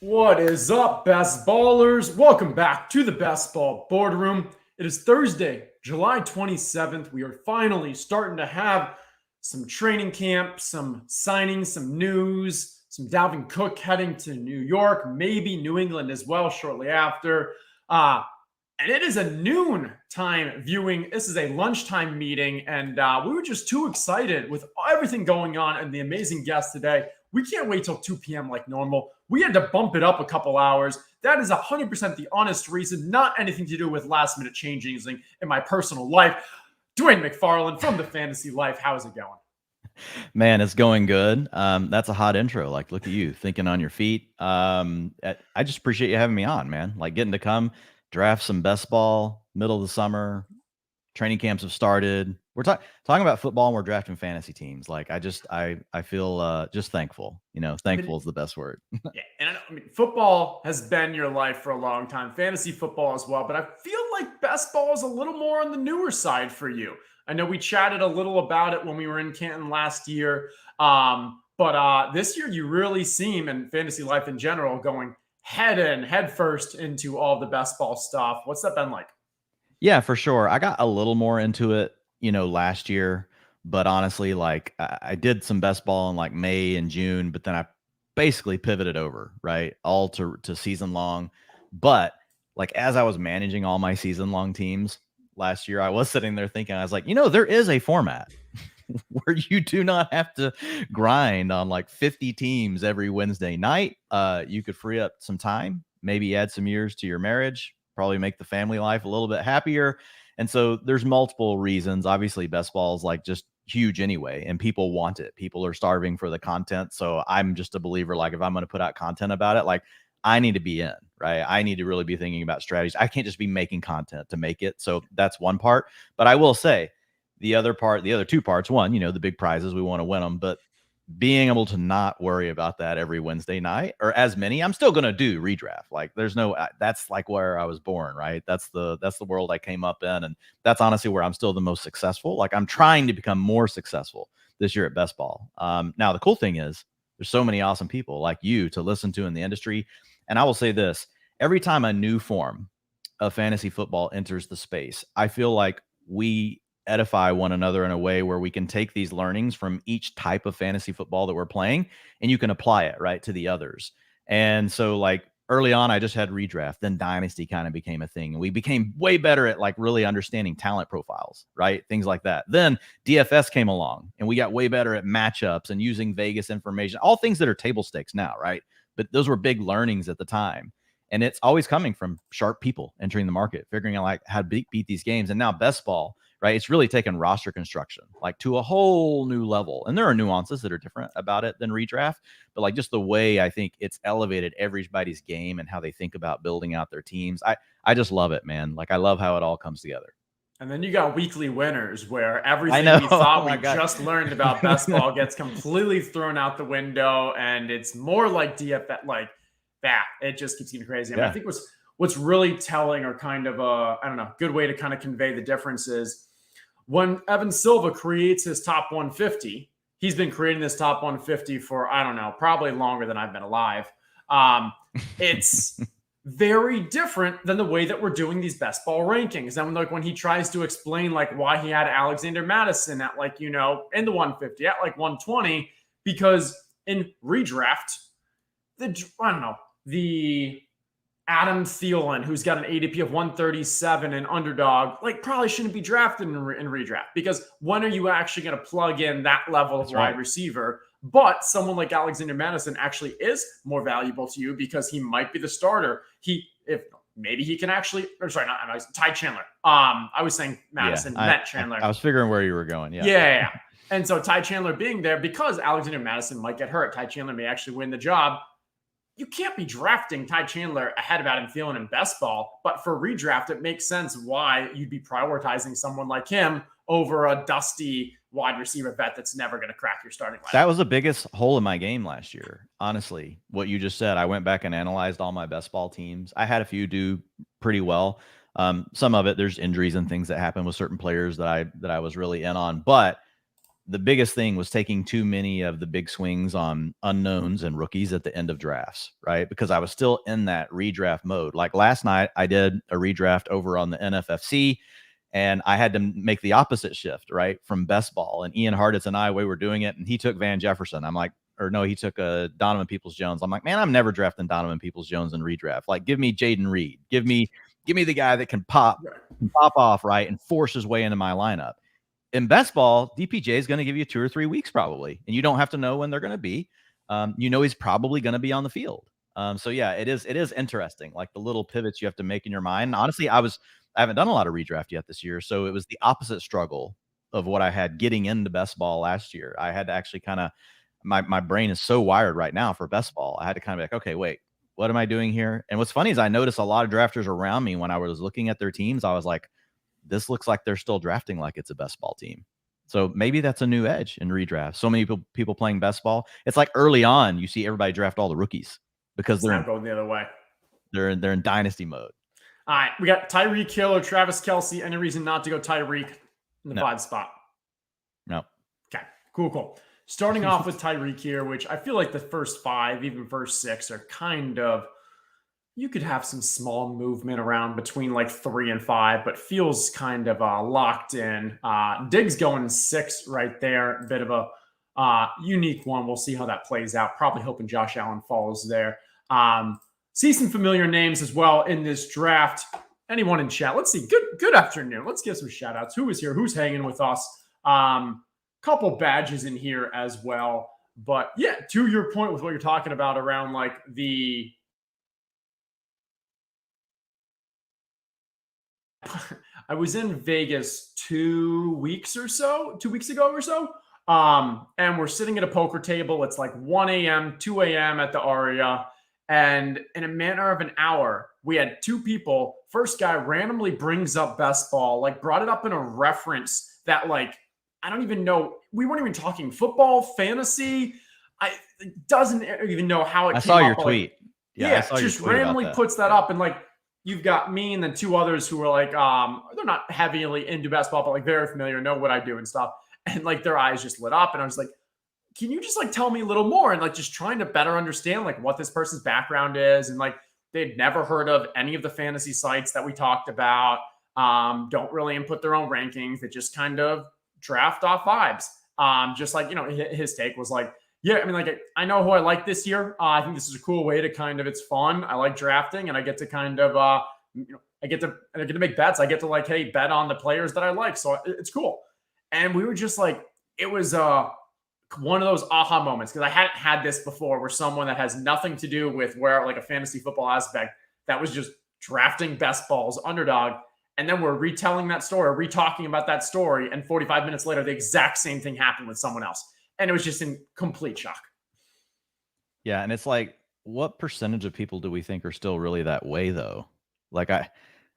What is up, best ballers? Welcome back to the Best Ball Boardroom. It is Thursday, July 27th. We are finally starting to have some training camp, some signings, some news, some Dalvin Cook heading to New York, maybe New England as well shortly after. And it is a noon time viewing. This is a lunchtime meeting, and we were just too excited with everything going on and the amazing guest today. We can't wait till 2 p.m. like normal. We had to bump it up a couple hours. That is 100% the honest reason, not anything to do with last minute changes in my personal life. Dwayne McFarland from the Fantasy Life. How's it going? Man, it's going good. That's a hot intro. Like, look at you thinking on your feet. I just appreciate you having me on, man. Like getting to come draft some best ball middle of the summer. Training camps have started. We're talking about football and we're drafting fantasy teams. Like I feel just thankful. Thankful is the best word. Yeah, and football has been your life for a long time, fantasy football as well. But I feel like best ball is a little more on the newer side for you. I know we chatted a little about it when we were in Canton last year, but this year you really seem, and fantasy life in general, going head first into all the best ball stuff. What's that been like? Yeah, for sure. I got a little more into it, last year, but honestly, like I did some best ball in like May and June, but then I basically pivoted over, right? All to season long. But like as I was managing all my season long teams last year, I was sitting there thinking, I was like, there is a format where you do not have to grind on like 50 teams every Wednesday night. You could free up some time, maybe add some years to your marriage, probably make the family life a little bit happier. And so there's multiple reasons. Obviously, best ball is like just huge anyway, and people want it. People are starving for the content. So I'm just a believer, like if I'm going to put out content about it, like I need to be in, right? I need to really be thinking about strategies. I can't just be making content to make it. So that's one part. But I will say the other two parts, one, the big prizes, we want to win them, but being able to not worry about that every Wednesday night or as many, I'm still going to do redraft. Like there's no, that's like where I was born, right? That's the world I came up in. And that's honestly where I'm still the most successful. Like I'm trying to become more successful this year at best ball. Now the cool thing is there's so many awesome people like you to listen to in the industry. And I will say this, every time a new form of fantasy football enters the space, I feel like we edify one another in a way where we can take these learnings from each type of fantasy football that we're playing and you can apply it right to the others. And so like early on, I just had redraft, then Dynasty kind of became a thing. And we became way better at like really understanding talent profiles, right? Things like that. Then DFS came along and we got way better at matchups and using Vegas information, all things that are table stakes now, right? But those were big learnings at the time. And it's always coming from sharp people entering the market, figuring out like how to beat these games. And now best ball, right? It's really taken roster construction like to a whole new level. And there are nuances that are different about it than redraft, but like just the way I think it's elevated everybody's game and how they think about building out their teams. I just love it, man. Like I love how it all comes together. And then you got weekly winners where I everything know. we thought Oh we my God. just learned about best ball gets completely thrown out the window, and it's more like DFS, like that. It just keeps getting crazy. I mean, I think what's really telling, or kind of a, I don't know, good way to kind of convey the difference is when Evan Silva creates his top 150. He's been creating this top 150 for, I don't know, probably longer than I've been alive. It's very different than the way that we're doing these best ball rankings. And like when he tries to explain like why he had Alexander Madison at like, in the 150, at like 120, because in redraft, the Adam Thielen, who's got an ADP of 137 and underdog, like probably shouldn't be drafted in redraft, because when are you actually going to plug in that level of wide receiver? But someone like Alexander Madison actually is more valuable to you because he might be the starter. Maybe he can actually, or sorry, not Ty Chandler. I was saying Madison, Matt Chandler. I was figuring where you were going. Yeah. And so Ty Chandler being there, because Alexander Madison might get hurt, Ty Chandler may actually win the job. You can't be drafting Ty Chandler ahead of Adam Thielen in best ball, but for redraft, it makes sense why you'd be prioritizing someone like him over a dusty wide receiver vet that's never going to crack your starting lineup. That was the biggest hole in my game last year. Honestly, what you just said, I went back and analyzed all my best ball teams. I had a few do pretty well. Some of it, there's injuries and things that happen with certain players that I was really in on, but the biggest thing was taking too many of the big swings on unknowns and rookies at the end of drafts, right? Because I was still in that redraft mode. Like last night, I did a redraft over on the NFFC, and I had to make the opposite shift, right? From best ball. And Ian Harditz and we were doing it, and he took Van Jefferson. I'm like, or no, he took Donovan Peoples-Jones. I'm like, man, I'm never drafting Donovan Peoples-Jones in redraft. Like, give me Jaden Reed. Give me the guy that can pop off, right, and force his way into my lineup. In best ball, DPJ is going to give you 2 or 3 weeks probably, and you don't have to know when they're going to be. He's probably going to be on the field. So yeah, it is interesting, like the little pivots you have to make in your mind. Honestly, I haven't done a lot of redraft yet this year, so it was the opposite struggle of what I had getting into best ball last year. I had to actually kind of my brain is so wired right now for best ball. I had to kind of be like, okay, wait, what am I doing here? And what's funny is I noticed a lot of drafters around me when I was looking at their teams, I was like, this looks like they're still drafting like it's a best ball team. So maybe that's a new edge in redraft. So many people playing best ball. It's like early on, you see everybody draft all the rookies because they're going the other way. They're in dynasty mode. All right, we got Tyreek Hill or Travis Kelce. Any reason not to go Tyreek in the 5 spot? No. Okay, cool. Starting off with Tyreek here, which I feel like the first 5, even first 6, are kind of, you could have some small movement around between like 3 and 5, but feels kind of locked in. Diggs going 6 right there. A bit of a unique one. We'll see how that plays out. Probably hoping Josh Allen follows there. See some familiar names as well in this draft. Anyone in chat? Let's see. Good afternoon. Let's give some shout outs. Who is here? Who's hanging with us? Couple badges in here as well. But yeah, to your point with what you're talking about around like the I was in Vegas 2 weeks ago or so. And we're sitting at a poker table. It's like 1 a.m., 2 a.m. at the Aria. And in a matter of an hour, we had 2 people. First guy randomly brings up best ball, like brought it up in a reference that like, I don't even know. We weren't even talking football, fantasy. Doesn't even know how it came up. I saw your tweet. Yeah, just randomly puts that up. And like, you've got me and then 2 others who were like, they're not heavily into basketball, but like very familiar, know what I do and stuff. And like their eyes just lit up. And I was like, can you just like tell me a little more? And like just trying to better understand like what this person's background is. And like they'd never heard of any of the fantasy sites that we talked about. Don't really input their own rankings. They just kind of draft off vibes. Just like, his take was like, yeah, I mean, like, I know who I like this year. I think this is a cool way to kind of, it's fun. I like drafting and I get to kind of, I get to make bets. I get to like, hey, bet on the players that I like. So it's cool. And we were just like, it was one of those aha moments because I hadn't had this before where someone that has nothing to do with where like a fantasy football aspect that was just drafting best balls underdog. And then we're retelling that story, re-talking about that story. And 45 minutes later, the exact same thing happened with someone else. And it was just in complete shock. Yeah. And it's like, what percentage of people do we think are still really that way though? Like, I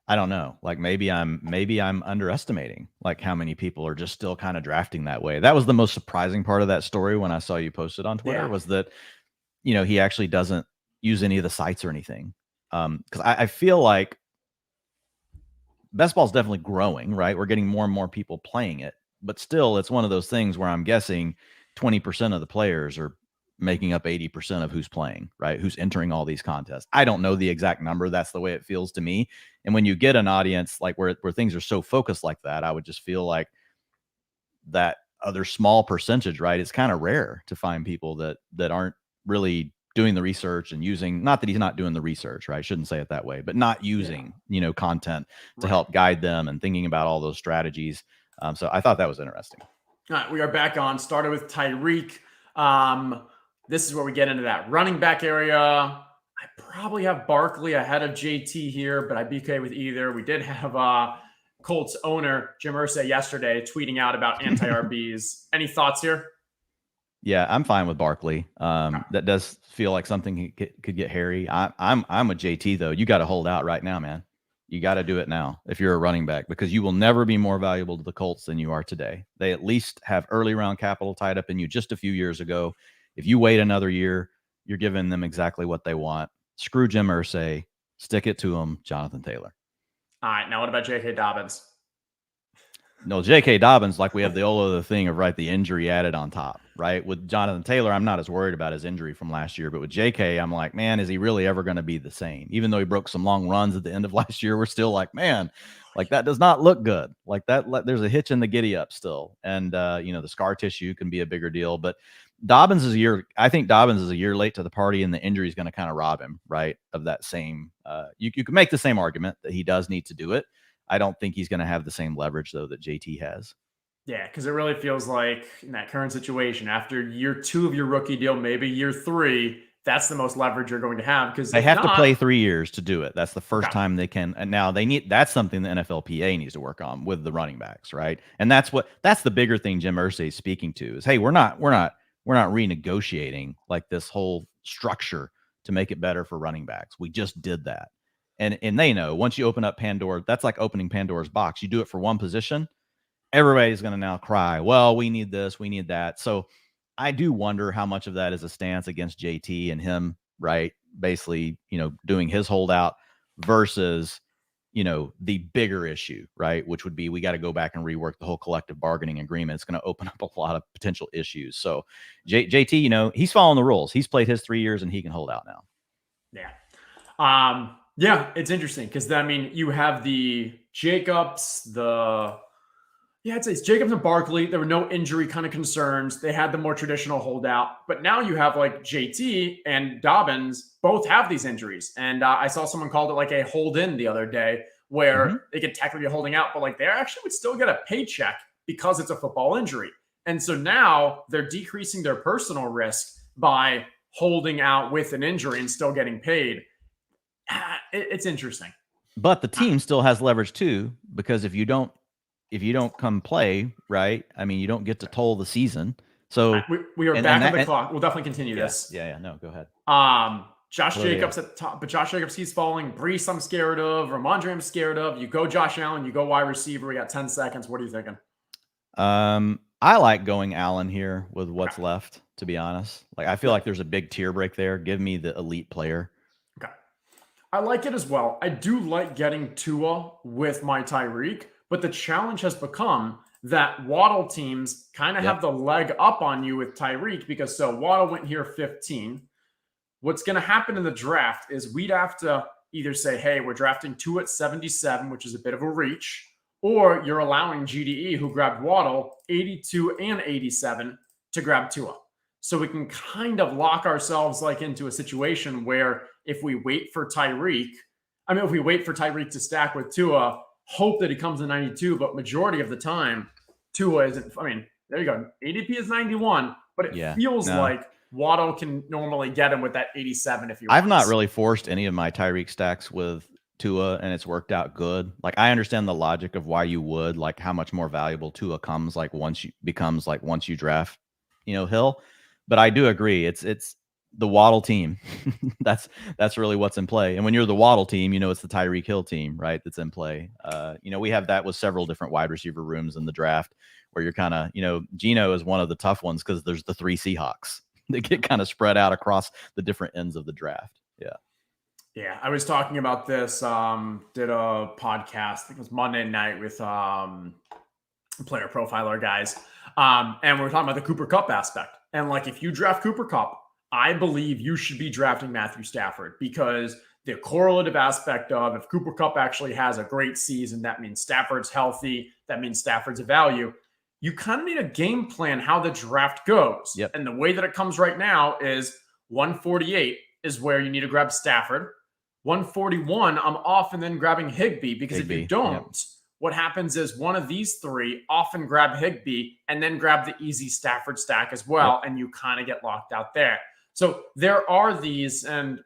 don't know. Like maybe I'm underestimating like how many people are just still kind of drafting that way. That was the most surprising part of that story when I saw you post it on Twitter was that, he actually doesn't use any of the sites or anything. Cause I feel like best ball is definitely growing, right? We're getting more and more people playing it, but still it's one of those things where I'm guessing 20% of the players are making up 80% of who's playing, right? Who's entering all these contests. I don't know the exact number. That's the way it feels to me. And when you get an audience like where things are so focused like that, I would just feel like that other small percentage, right? It's kind of rare to find people that aren't really doing the research and using, not that he's not doing the research, right? I shouldn't say it that way, but not using, content to help guide them and thinking about all those strategies. So I thought that was interesting. All right, we are back on. Started with Tyreek. This is where we get into that running back area. I probably have Barkley ahead of JT here, but I'd be okay with either. We did have Colts owner Jim Irsay yesterday tweeting out about anti-RBs. Any thoughts here? Yeah, I'm fine with Barkley. That does feel like something could get hairy. I'm a JT though. You got to hold out right now, man. You got to do it now if you're a running back because you will never be more valuable to the Colts than you are today. They at least have early round capital tied up in you just a few years ago. If you wait another year, you're giving them exactly what they want. Screw Jim Irsay. Stick it to him, Jonathan Taylor. All right. Now, what about J.K. Dobbins? No, J.K. Dobbins, like we have the whole other thing of the injury added on top, right? With Jonathan Taylor, I'm not as worried about his injury from last year, but with J.K., I'm like, man, is he really ever going to be the same? Even though he broke some long runs at the end of last year, we're still like, man, like that does not look good. Like that, there's a hitch in the giddy up still, and the scar tissue can be a bigger deal. But Dobbins is a year. I think Dobbins is a year late to the party, and the injury is going to kind of rob him, right, of that same. You can make the same argument that he does need to do it. I don't think he's going to have the same leverage though that JT has. Yeah, because it really feels like in that current situation, after year 2 of your rookie deal, maybe year 3, that's the most leverage you're going to have. Because they have to play 3 years to do it. That's the first time they can. And now that's something the NFLPA needs to work on with the running backs, right? And that's the bigger thing Jim Irsay is speaking to is, hey, we're not renegotiating like this whole structure to make it better for running backs. We just did that. And they know once you open up Pandora, that's like opening Pandora's box. You do it for one position, everybody's going to now cry, well, we need this, we need that. So I do wonder how much of that is a stance against JT and him, right? Basically, doing his holdout versus, the bigger issue, right? Which would be, we got to go back and rework the whole collective bargaining agreement. It's going to open up a lot of potential issues. So JT, he's following the rules. He's played his 3 years and he can hold out now. Yeah. Yeah, it's interesting because you have the Jacobs, I'd say it's Jacobs and Barkley. There were no injury kind of concerns. They had the more traditional holdout. But now you have like JT and Dobbins both have these injuries. And I saw someone called it like a hold in the other day where they could technically be holding out, but like they actually would still get a paycheck because it's a football injury. And so now they're decreasing their personal risk by holding out with an injury and still getting paid. It's interesting. But the team still has leverage too, because if you don't come play, right? I mean, you don't get to toll the season. So we are back on the clock. We'll definitely continue this. Yeah. No, go ahead. Josh Jacobs at the top, but Josh Jacobs, he's falling. Brees, I'm scared of. Ramondre, I'm scared of. You go Josh Allen, you go wide receiver. We got 10 seconds. What are you thinking? I like going Allen here with what's left, to be honest. Like, I feel like there's a big tier break there. Give me the elite player. Okay. I like it as well. I do like getting Tua with my Tyreek, but the challenge has become that Waddle teams kind of have the leg up on you with Tyreek because Waddle went here 15. What's going to happen in the draft is we'd have to either say, hey, we're drafting Tua at 77, which is a bit of a reach, or you're allowing GDE, who grabbed Waddle, 82 and 87 to grab Tua. So we can kind of lock ourselves like into a situation where if we wait for Tyreek to stack with Tua, hope that he comes in 92, but majority of the time, Tua isn't. There you go. ADP is 91, but it feels like Waddle can normally get him with that 87 if you want. I've not really forced any of my Tyreek stacks with Tua, and it's worked out good. Like, I understand the logic of why you would, like how much more valuable Tua comes once you draft, Hill. But I do agree. It's the Waddle team. that's really what's in play. And when you're the Waddle team, it's the Tyreek Hill team, right? That's in play. We have that with several different wide receiver rooms in the draft where you're kind of, Geno is one of the tough ones because there's the 3 Seahawks. They get kind of spread out across the different ends of the draft. Yeah. I was talking about this, did a podcast, I think it was Monday night with player profiler guys. And we were talking about the Cooper Kupp aspect. And like, if you draft Cooper Kupp, I believe you should be drafting Matthew Stafford because the correlative aspect of if Cooper Kupp actually has a great season, that means Stafford's healthy. That means Stafford's a value. You kind of need a game plan how the draft goes. Yep. And the way that it comes right now is 148 is where you need to grab Stafford. 141, I'm often then grabbing Higbee because if you don't, what happens is one of these 3 often grab Higbee and then grab the easy Stafford stack as well. And you kind of get locked out there. So there are these, and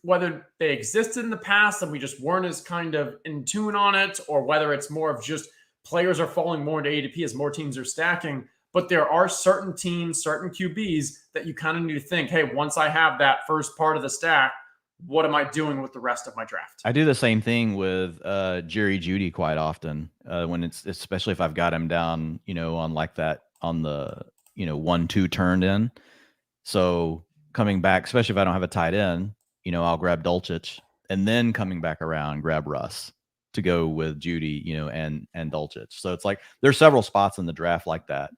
whether they existed in the past and we just weren't as kind of in tune on it, or whether it's more of just players are falling more into ADP as more teams are stacking. But there are certain teams, certain QBs that you kind of need to think, hey, once I have that first part of the stack, what am I doing with the rest of my draft? I do the same thing with Jerry Jeudy quite often when it's, especially if I've got him down, on like that, on the, 1-2 turned in. So coming back, especially if I don't have a tight end, I'll grab Dulcich and then coming back around, grab Russ. to go with Judy, and Dulcich. So it's like there's several spots in the draft like that.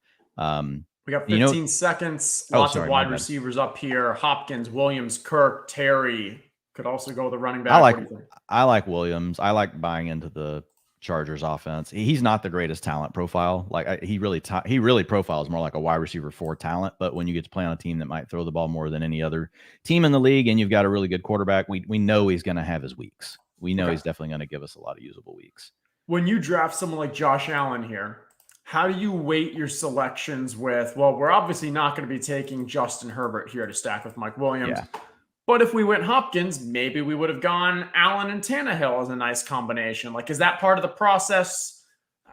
We got 15 seconds. Oh, Lots of sorry, my wide bad. receivers up here. Hopkins, Williams, Kirk, Terry. Could also go with the running back. What do you think? I like Williams. I like buying into the Chargers offense. He's not the greatest talent profile. Like he really profiles more like a wide receiver 4 talent. But when you get to play on a team that might throw the ball more than any other team in the league, and you've got a really good quarterback, we know he's going to have his weeks. We know he's definitely going to give us a lot of usable weeks. When you draft someone like Josh Allen here, how do you weight your selections with, well, we're obviously not going to be taking Justin Herbert here to stack with Mike Williams. Yeah. But if we went Hopkins, maybe we would have gone Allen and Tannehill as a nice combination. Like, is that part of the process?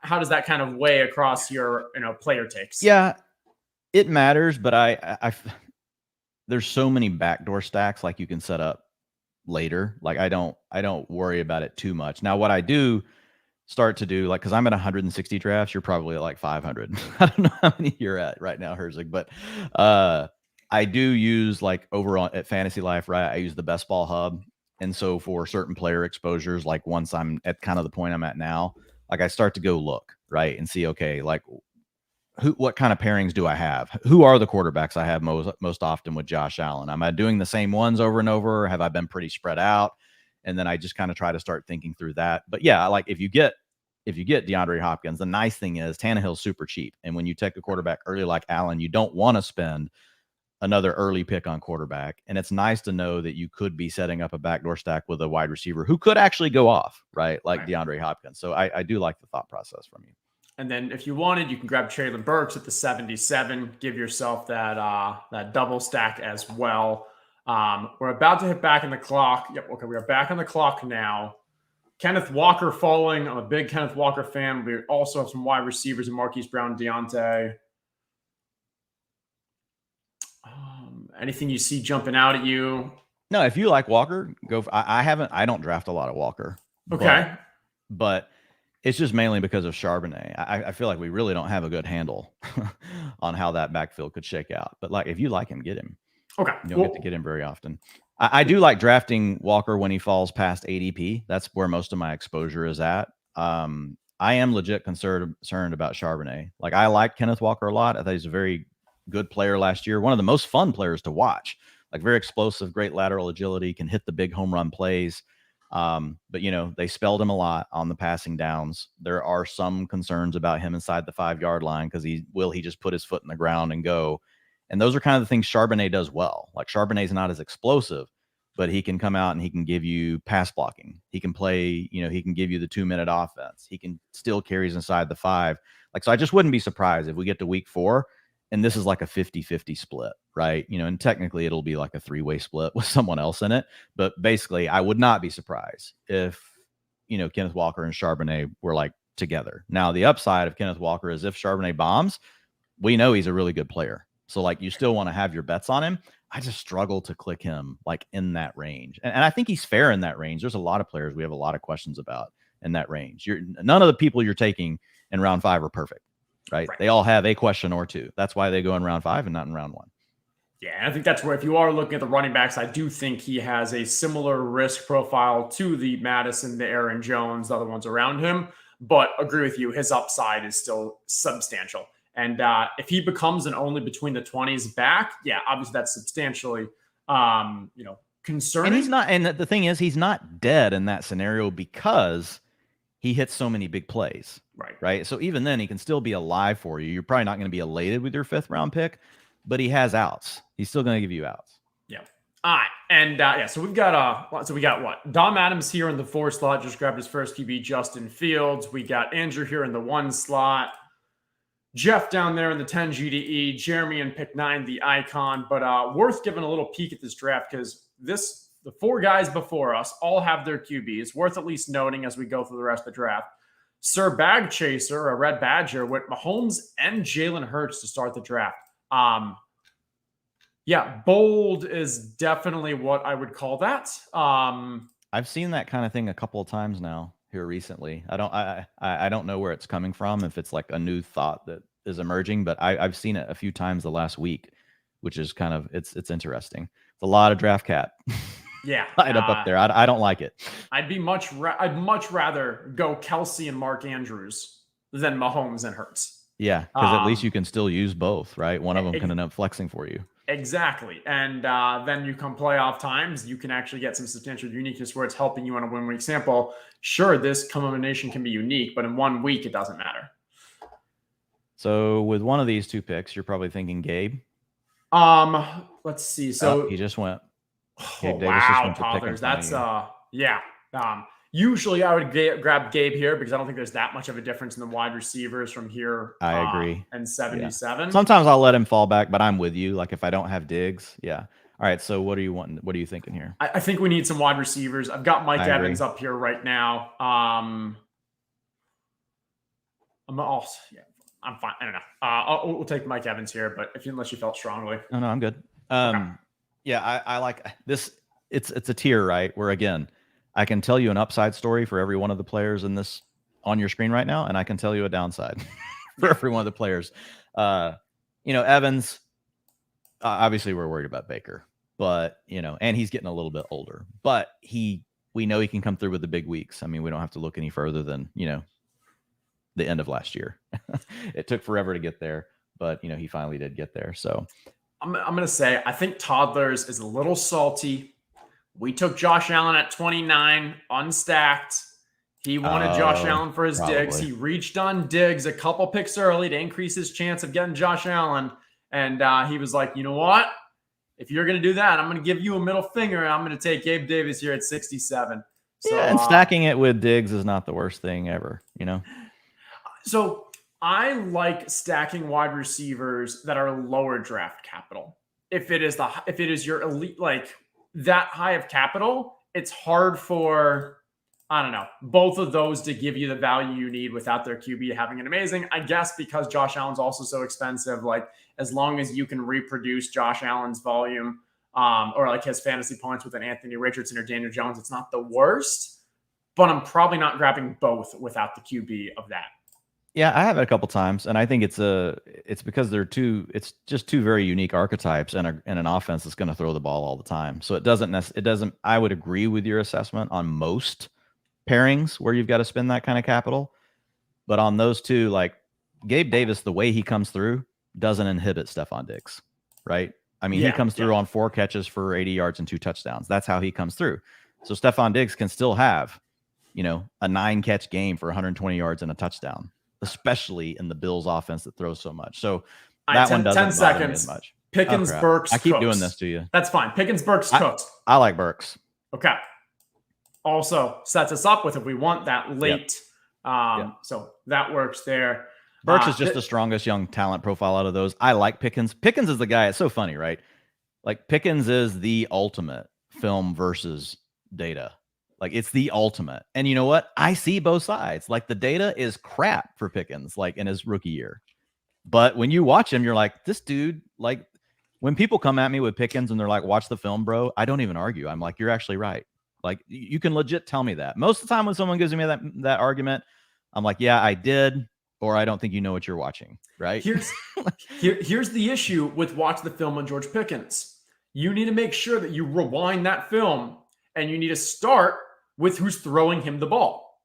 How does that kind of weigh across your, player takes? Yeah, it matters, but I there's so many backdoor stacks like you can set up later. Like I don't worry about it too much. Now, what I do start to do, like, because I'm at 160 drafts, you're probably at like 500. I don't know how many you're at right now, Herzig, but I do use, like, over at Fantasy Life, right? I use the Best Ball Hub. And so for certain player exposures, like once I'm at kind of the point I'm at now, like I start to go look, right, and see, okay, like what kind of pairings do I have? Who are the quarterbacks I have most often with Josh Allen? Am I doing the same ones over and over? Or have I been pretty spread out? And then I just kind of try to start thinking through that. But yeah, like if you get DeAndre Hopkins, the nice thing is Tannehill's super cheap. And when you take a quarterback early like Allen, you don't want to spend another early pick on quarterback. And it's nice to know that you could be setting up a backdoor stack with a wide receiver who could actually go off, right? Like DeAndre Hopkins. So I do like the thought process from you. And then if you wanted, you can grab Traylon Burks at the 77, give yourself that double stack as well. We're about to hit back in the clock. Yep. Okay. We are back on the clock now. Kenneth Walker falling. I'm a big Kenneth Walker fan. We also have some wide receivers in Marquise Brown, Deontay. Anything you see jumping out at you? No, if you like Walker, go. I don't draft a lot of Walker. Okay. But it's just mainly because of Charbonnet. I feel like we really don't have a good handle on how that backfield could shake out. But like, if you like him, get him. Okay. You don't get to get him very often. I do like drafting Walker when he falls past ADP. That's where most of my exposure is at. I am legit concerned about Charbonnet. Like, I like Kenneth Walker a lot. I thought he's a very good player last year. One of the most fun players to watch. Like, very explosive, great lateral agility, can hit the big home run plays. But they spelled him a lot on the passing downs. There are some concerns about him inside the 5-yard line because he just put his foot in the ground and go. And those are kind of the things Charbonnet does well. Like, Charbonnet's not as explosive, but he can come out and he can give you pass blocking. He can play, he can give you the 2-minute offense. He can still carries inside the 5. Like, so I just wouldn't be surprised if we get to week 4 and this is like a 50-50 split, right? And technically it'll be like a 3-way split with someone else in it. But basically, I would not be surprised if, Kenneth Walker and Charbonnet were like together. Now, the upside of Kenneth Walker is if Charbonnet bombs, we know he's a really good player. So like, you still want to have your bets on him. I just struggle to click him like in that range. And I think he's fair in that range. There's a lot of players we have a lot of questions about in that range. None of the people you're taking in round 5 are perfect. Right? They all have a question or two. That's why they go in round 5 and not in round 1. Yeah, and I think that's where, if you are looking at the running backs, I do think he has a similar risk profile to the Madison, the Aaron Jones, the other ones around him. But agree with you, his upside is still substantial. And if he becomes an only between the 20s back, yeah, obviously that's substantially, concerning. And he's not. And the thing is, he's not dead in that scenario because he hits so many big plays. Right. So even then, he can still be alive for you. You're probably not going to be elated with your 5th round pick, but he has outs. He's still going to give you outs. Yeah. All right. And so we got what? Dom Adams here in the 4 slot, just grabbed his first QB, Justin Fields. We got Andrew here in the 1 slot. Jeff down there in the 10 GDE, Jeremy in pick 9, the icon. But worth giving a little peek at this draft because the 4 guys before us all have their QBs. Worth at least noting as we go through the rest of the draft. Sir Bag Chaser, a Red Badger, went Mahomes and Jalen Hurts to start the draft. Bold is definitely what I would call that. I've seen that kind of thing a couple of times now here recently. I don't know where it's coming from, if it's like a new thought that is emerging, but I've seen it a few times the last week, which is kind of it's interesting. It's a lot of draft cap. Yeah. Tied up there. I don't like it. I'd much rather go Kelsey and Mark Andrews than Mahomes and Hurts. Yeah, because at least you can still use both, right? One of them can end up flexing for you. Exactly. And then you come playoff times, you can actually get some substantial uniqueness where it's helping you on a win-win example. Sure, this combination can be unique, but in 1 week, it doesn't matter. So with one of these two picks, you're probably thinking Gabe. Let's see. So he just went. Gabe Davis just went to Pickens. That's yeah. Usually I would grab Gabe here because I don't think there's that much of a difference in the wide receivers from here. I agree. And 77. Yeah. Sometimes I'll let him fall back, but I'm with you. Like if I don't have Diggs, yeah. All right. So what are you wanting? What are you thinking here? I think we need some wide receivers. I've got Mike Evans up here right now. I'm also I'm fine. I don't know. We'll take Mike Evans here, but unless you felt strongly. No, I'm good. Okay. Yeah, I like this. It's a tier, right? Where again, I can tell you an upside story for every one of the players in this on your screen right now, and I can tell you a downside for every one of the players. Evans, obviously we're worried about Baker, but and he's getting a little bit older, but we know he can come through with the big weeks. I mean, we don't have to look any further than, the end of last year. It took forever to get there, but he finally did get there. So I'm going to say, I think Toddlers is a little salty. We took Josh Allen at 29, unstacked. He wanted Josh Allen for his Diggs. He reached on Diggs a couple picks early to increase his chance of getting Josh Allen. And he was like, you know what? If you're going to do that, I'm going to give you a middle finger. And I'm going to take Gabe Davis here at 67. So, yeah, and stacking it with Diggs is not the worst thing ever, So I like stacking wide receivers that are lower draft capital. If it is your elite, like that high of capital, it's hard for, I don't know, both of those to give you the value you need without their QB having an amazing, I guess, because Josh Allen's also so expensive. Like as long as you can reproduce Josh Allen's volume or like his fantasy points with an Anthony Richardson or Daniel Jones, it's not the worst, but I'm probably not grabbing both without the QB of that. Yeah, I have it a couple times, and I think it's because it's just two very unique archetypes and an offense that's going to throw the ball all the time. So it doesn't. I would agree with your assessment on most pairings where you've got to spend that kind of capital, but on those two, like Gabe Davis, the way he comes through doesn't inhibit Stephon Diggs, right? I mean, he comes through on 4 catches for 80 yards and 2 touchdowns. That's how he comes through. So Stephon Diggs can still have, a 9-catch game for 120 yards and a touchdown, especially in the Bills offense that throws so much. So that one doesn't 10 seconds. As much. Pickens, Burks, I keep Cooks. doing this to you. That's fine. Pickens, Burks, Cooks. I like Burks. Okay. Also sets us up with if we want that late. So that works there. Burks is just the strongest young talent profile out of those. I like Pickens. Pickens is the guy. It's so funny, right? Like Pickens is the ultimate film versus data. Like it's the ultimate. And you know what? I see both sides. Like the data is crap for Pickens, like in his rookie year. But when you watch him, you're like, this dude, like when people come at me with Pickens and they're like, watch the film, bro, I don't even argue. I'm like, you're actually right. Like you can legit tell me that. Most of the time when someone gives me that argument, I'm like, yeah, I did. Or I don't think you know what you're watching, right? Here's the issue with watch the film on George Pickens. You need to make sure that you rewind that film and you need to start with who's throwing him the ball.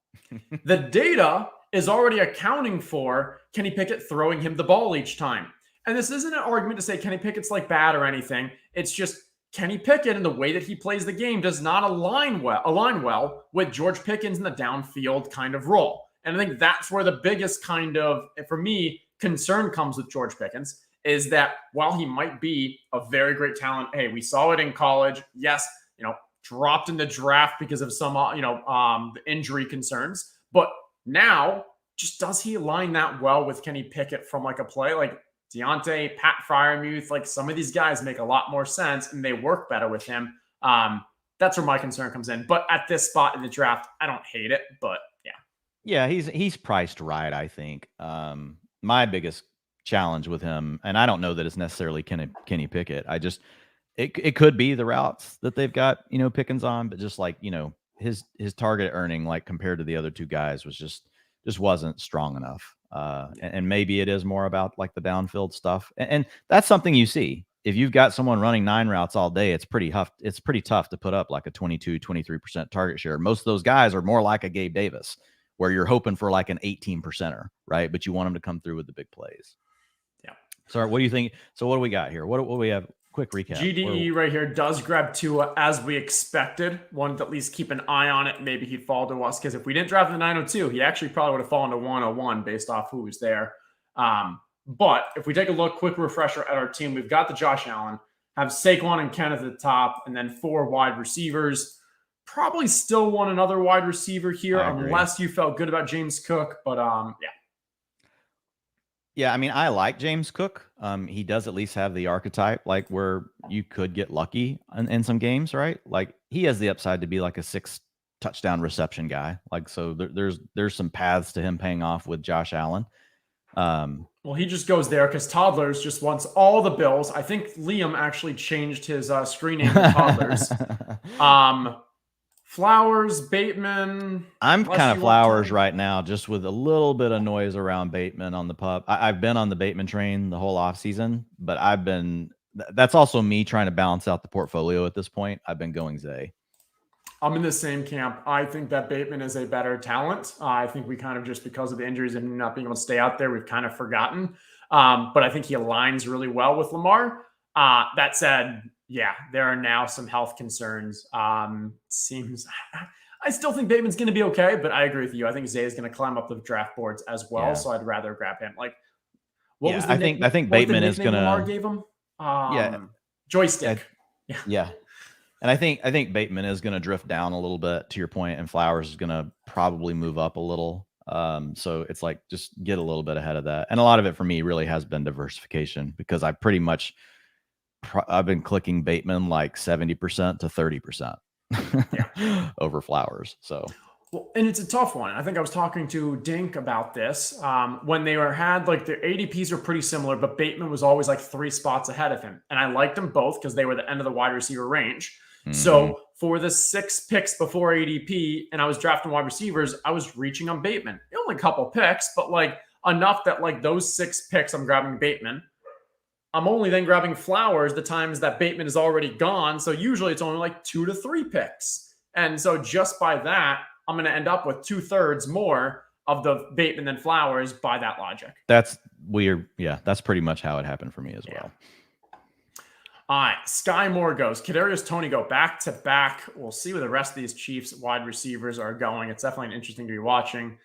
The data is already accounting for Kenny Pickett throwing him the ball each time. And this isn't an argument to say Kenny Pickett's like bad or anything. It's just Kenny Pickett and the way that he plays the game does not align well with George Pickens in the downfield kind of role. And I think that's where the biggest kind of, for me, concern comes with George Pickens is that while he might be a very great talent, hey, we saw it in college. Yes, dropped in the draft because of some, injury concerns. But now, just does he align that well with Kenny Pickett from like a play? Like Deontay, Pat Freiermuth, like some of these guys make a lot more sense and they work better with him. That's where my concern comes in. But at this spot in the draft, I don't hate it, but yeah. Yeah, he's priced right, I think. My biggest challenge with him, and I don't know that it's necessarily Kenny Pickett. It could be the routes that they've got, Pickens on, but just like, his target earning, like compared to the other two guys was just wasn't strong enough. And maybe it is more about like the downfield stuff. And that's something you see if you've got someone running 9 routes all day, it's pretty tough to put up like a 22-23% target share. Most of those guys are more like a Gabe Davis, where you're hoping for like an 18%er, right? But you want them to come through with the big plays. Yeah. So what do you think? So what do we got here? What do we have? Quick recap. GDE right here does grab Tua as we expected. Wanted to at least keep an eye on it. Maybe he'd fall to us, because if we didn't draft the 902, he actually probably would have fallen to 101 based off who was there. But if we take a look, quick refresher at our team, we've got the Josh Allen, have Saquon and Kenneth at the top, and then 4 wide receivers. Probably still want another wide receiver here, unless you felt good about James Cook. But yeah. Yeah, I mean, I like James Cook. He does at least have the archetype, like where you could get lucky in some games, right? Like he has the upside to be like a 6 touchdown reception guy. Like, so there's some paths to him paying off with Josh Allen. Well, he just goes there because Toddlers just wants all the Bills. I think Liam actually changed his screen name to Toddlers. Flowers, Bateman. I'm kind of Flowers right now, just with a little bit of noise around Bateman on the pup. I've been on the Bateman train the whole offseason, but that's also me trying to balance out the portfolio at this point. I've been going Zay. I'm in the same camp. I think that Bateman is a better talent. I think we kind of, just because of the injuries and not being able to stay out there, we've kind of forgotten. But I think he aligns really well with Lamar. That said, yeah, there are now some health concerns. I still think Bateman's going to be okay, but I agree with you. I think Zay is going to climb up the draft boards as well, so I'd rather grab him. Like, what was the I think Bateman is going to. Lamar gave him? Joystick. Yeah. And I think Bateman is going to drift down a little bit, to your point, and Flowers is going to probably move up a little. So it's like, just get a little bit ahead of that. And a lot of it for me really has been diversification, because I've been clicking Bateman like 70% to 30% over Flowers. So, well, and it's a tough one. I think I was talking to Dink about this when they had like their ADPs are pretty similar, but Bateman was always like 3 spots ahead of him. And I liked them both because they were the end of the wide receiver range. Mm-hmm. So for the 6 picks before ADP, and I was drafting wide receivers, I was reaching on Bateman. Only a couple picks, but like enough that like those 6 picks, I'm grabbing Bateman. I'm only then grabbing Flowers the times that Bateman is already gone. So usually it's only like 2 to 3 picks. And so just by that, I'm going to end up with 2/3 more of the Bateman than Flowers by that logic. That's weird. Yeah, that's pretty much how it happened for me as well. All right, Sky Moore goes. Kadarius Toney go back to back. We'll see where the rest of these Chiefs wide receivers are going. It's definitely interesting to be watching.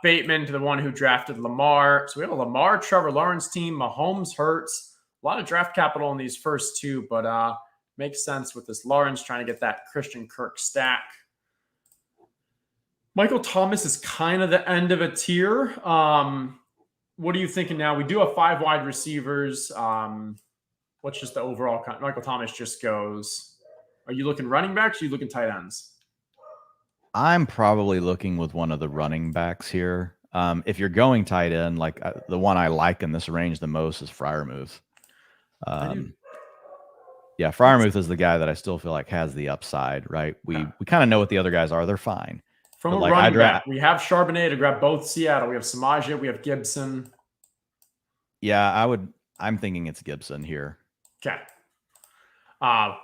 Bateman to the one who drafted Lamar. So we have a Lamar, Trevor Lawrence team. Mahomes, Hurts. A lot of draft capital in these first 2, but makes sense with this Lawrence trying to get that Christian Kirk stack. Michael Thomas is kind of the end of a tier. What are you thinking now? We do have 5 wide receivers. What's just the overall? Michael Thomas just goes. Are you looking running backs? Or are you looking tight ends? I'm probably looking with one of the running backs here. If you're going tight end, like the one I like in this range the most is Freiermuth. Yeah, Freiermuth is the guy that I still feel like has the upside, right? We kind of know what the other guys are. They're fine. From a running back, we have Charbonnet to grab both Seattle. We have Samaje. We have Gibson. Yeah, I'm thinking it's Gibson here. Okay.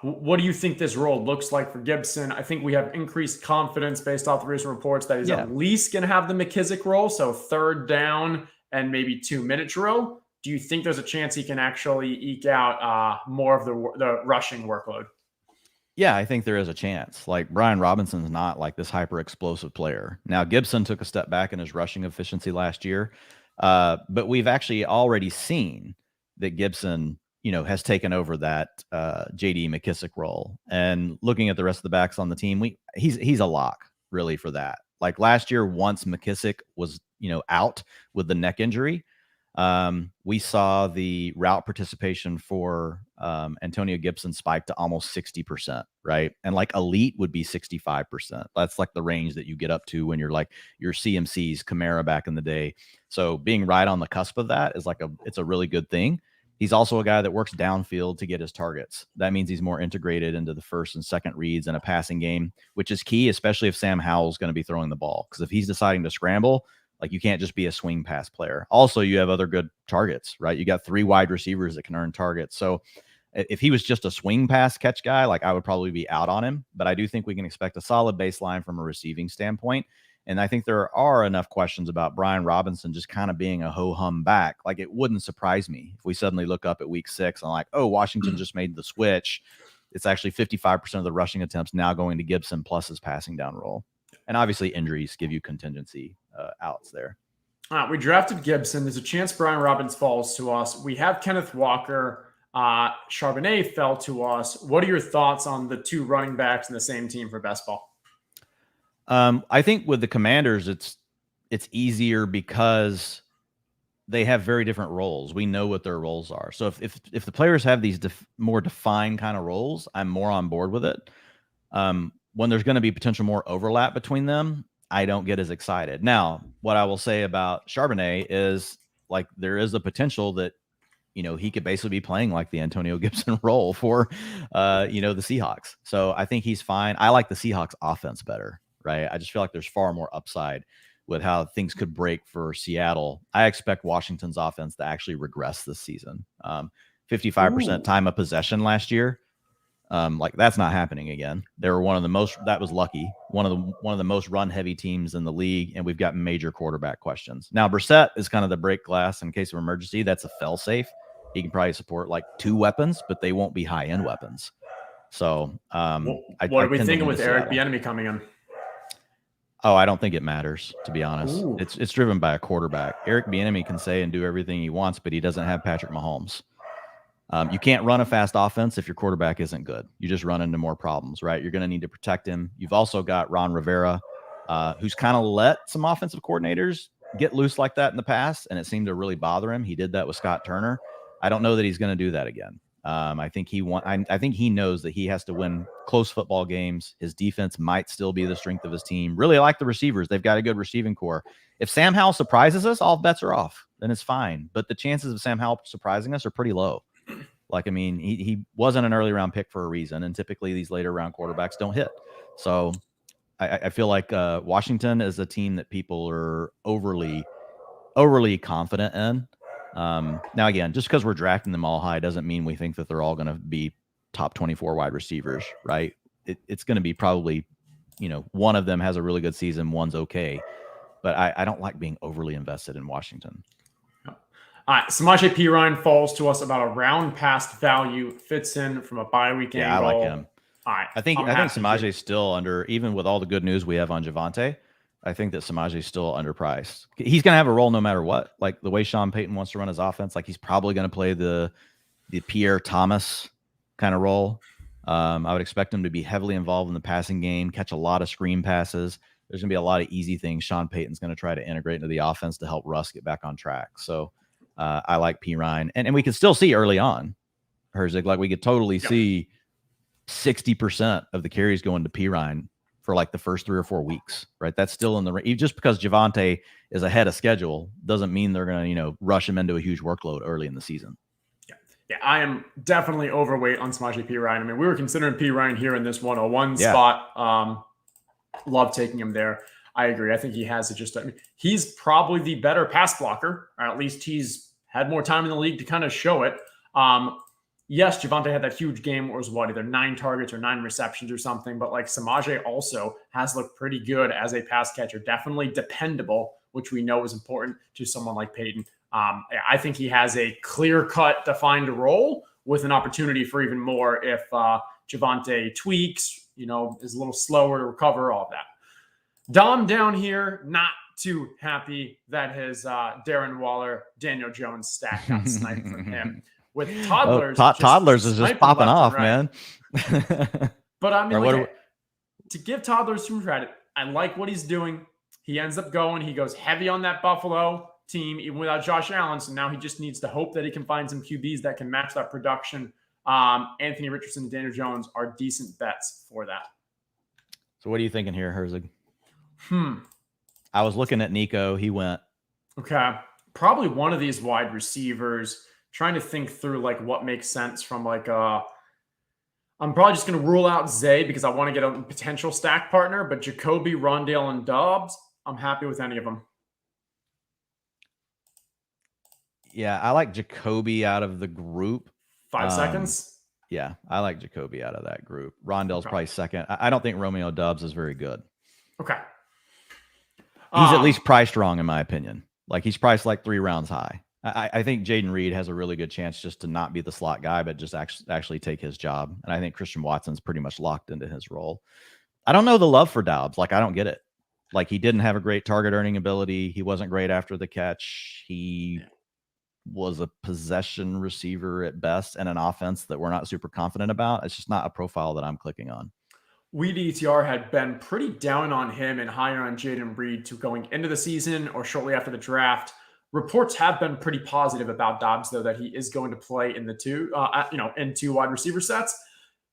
What do you think this role looks like for Gibson? I think we have increased confidence based off the recent reports that he's at least going to have the McKissick role, so 3rd down and maybe 2-minute drill. Do you think there's a chance he can actually eke out more of the rushing workload? Yeah, I think there is a chance. Like, Brian Robinson's not like this hyper explosive player. Now, Gibson took a step back in his rushing efficiency last year, but we've actually already seen that Gibson, has taken over that JD McKissick role. And looking at the rest of the backs on the team, he's a lock really for that. Like last year, once McKissick was out with the neck injury, we saw the route participation for Antonio Gibson spike to almost 60%, right? And like elite would be 65%. That's like the range that you get up to when you're like your CMCs, Kamara back in the day. So being right on the cusp of that is it's a really good thing. He's also a guy that works downfield to get his targets. That means he's more integrated into the first and second reads in a passing game, which is key, especially if Sam Howell's going to be throwing the ball. Because if he's deciding to scramble, like, you can't just be a swing pass player. Also, you have other good targets, right? You got 3 wide receivers that can earn targets. So If he was just a swing pass catch guy, like I would probably be out on him. But I do think we can expect a solid baseline from a receiving standpoint. And I think there are enough questions about Brian Robinson just kind of being a ho-hum back. Like, it wouldn't surprise me if we suddenly look up at week 6 and like, oh, Washington just made the switch. It's actually 55% of the rushing attempts now going to Gibson plus his passing down role. And obviously injuries give you contingency outs there. We drafted Gibson. There's a chance Brian Robbins falls to us. We have Kenneth Walker. Charbonnet fell to us. What are your thoughts on the 2 running backs in the same team for best ball? I think with the Commanders, it's easier because they have very different roles. We know what their roles are. So if the players have these more defined kind of roles, I'm more on board with it. When there's going to be potential more overlap between them, I don't get as excited. Now, what I will say about Charbonnet is, like, there is a potential that, he could basically be playing like the Antonio Gibson role for, the Seahawks. So I think he's fine. I like the Seahawks offense better, right? I just feel like there's far more upside with how things could break for Seattle. I expect Washington's offense to actually regress this season. 55% time of possession last year. Like, that's not happening again. They were one of the most run heavy teams in the league, and we've got major quarterback questions. Now, Brissett is kind of the break glass in case of emergency. That's a fail safe. He can probably support like 2 weapons, but they won't be high end weapons. So, what are we thinking with Eric Bieniemy coming in? Oh, I don't think it matters, to be honest. It's driven by a quarterback. Eric Bieniemy can say and do everything he wants, but he doesn't have Patrick Mahomes. You can't run a fast offense if your quarterback isn't good. You just run into more problems, right? You're going to need to protect him. You've also got Ron Rivera, who's kind of let some offensive coordinators get loose like that in the past, and it seemed to really bother him. He did that with Scott Turner. I don't know that he's going to do that again. I think he knows that he has to win close football games. His defense might still be the strength of his team. Really like the receivers. They've got a good receiving core. If Sam Howell surprises us, all bets are off. Then it's fine. But the chances of Sam Howell surprising us are pretty low. Like, I mean, he wasn't an early round pick for a reason, and typically these later round quarterbacks don't hit. So I feel like Washington is a team that people are overly confident in. Now, again, just because we're drafting them all high doesn't mean we think that they're all going to be top 24 wide receivers, right? It's going to be probably, one of them has a really good season, one's okay. But I don't like being overly invested in Washington. All right, Samaje Perine falls to us about a round past value, fits in from a bye week angle. Yeah, I like him. All right, I think Samaje's still under, even with all the good news we have on Javonte. I think that Samaje's still underpriced. He's going to have a role no matter what. Like, the way Sean Payton wants to run his offense, like, he's probably going to play the Pierre Thomas kind of role. I would expect him to be heavily involved in the passing game, catch a lot of screen passes. There's going to be a lot of easy things Sean Payton's going to try to integrate into the offense to help Russ get back on track. So I like Perine. And we can still see early on, Herzig, like, we could totally see 60% of the carries going to Perine for like the first 3 or 4 weeks, right? That's still in the, just because Javonte is ahead of schedule doesn't mean they're going to, rush him into a huge workload early in the season. Yeah, I am definitely overweight on Samaje Perine. I mean, we were considering Perine here in this 101 spot. Love taking him there. I agree. I think he has it just, he's probably the better pass blocker, or at least he's had more time in the league to kind of show it. Yes, Javonte had that huge game where it was either 9 targets or 9 receptions or something, but like Samaje also has looked pretty good as a pass catcher, definitely dependable, which we know is important to someone like Peyton. I think he has a clear-cut defined role with an opportunity for even more if Javonte tweaks, is a little slower to recover, all of that. Dom down here, not too happy that his Darren Waller, Daniel Jones stack got sniped from him. With toddlers, toddlers is just popping off, man. But I mean, to give toddlers some credit, I like what he's doing. He ends up going. He goes heavy on that Buffalo team, even without Josh Allen. So now he just needs to hope that he can find some QBs that can match that production. Anthony Richardson and Daniel Jones are decent bets for that. So what are you thinking here, Herzig? I was looking at Nico. He went. Okay. Probably one of these wide receivers. Trying to think through like what makes sense from like I'm probably just going to rule out Zay because I want to get a potential stack partner, but Jacoby, Rondale, and Dobbs, I'm happy with any of them. Yeah, I like Jacoby out of the group. 5 seconds. Yeah, I like Jacoby out of that group. Rondell's Okay. probably second. I don't think Romeo Doubs is very good. Okay. He's at least priced wrong, in my opinion. Like, he's priced like 3 rounds high. I think Jaden Reed has a really good chance just to not be the slot guy, but just actually take his job. And I think Christian Watson's pretty much locked into his role. I don't know the love for Doubs. Like, I don't get it. Like, he didn't have a great target earning ability. He wasn't great after the catch. He was a possession receiver at best and an offense that we're not super confident about. It's just not a profile that I'm clicking on. We DTR had been pretty down on him and higher on Jaden Reed to going into the season or shortly after the draft. Reports have been pretty positive about Dobbs, though, that he is going to play in the in 2 wide receiver sets.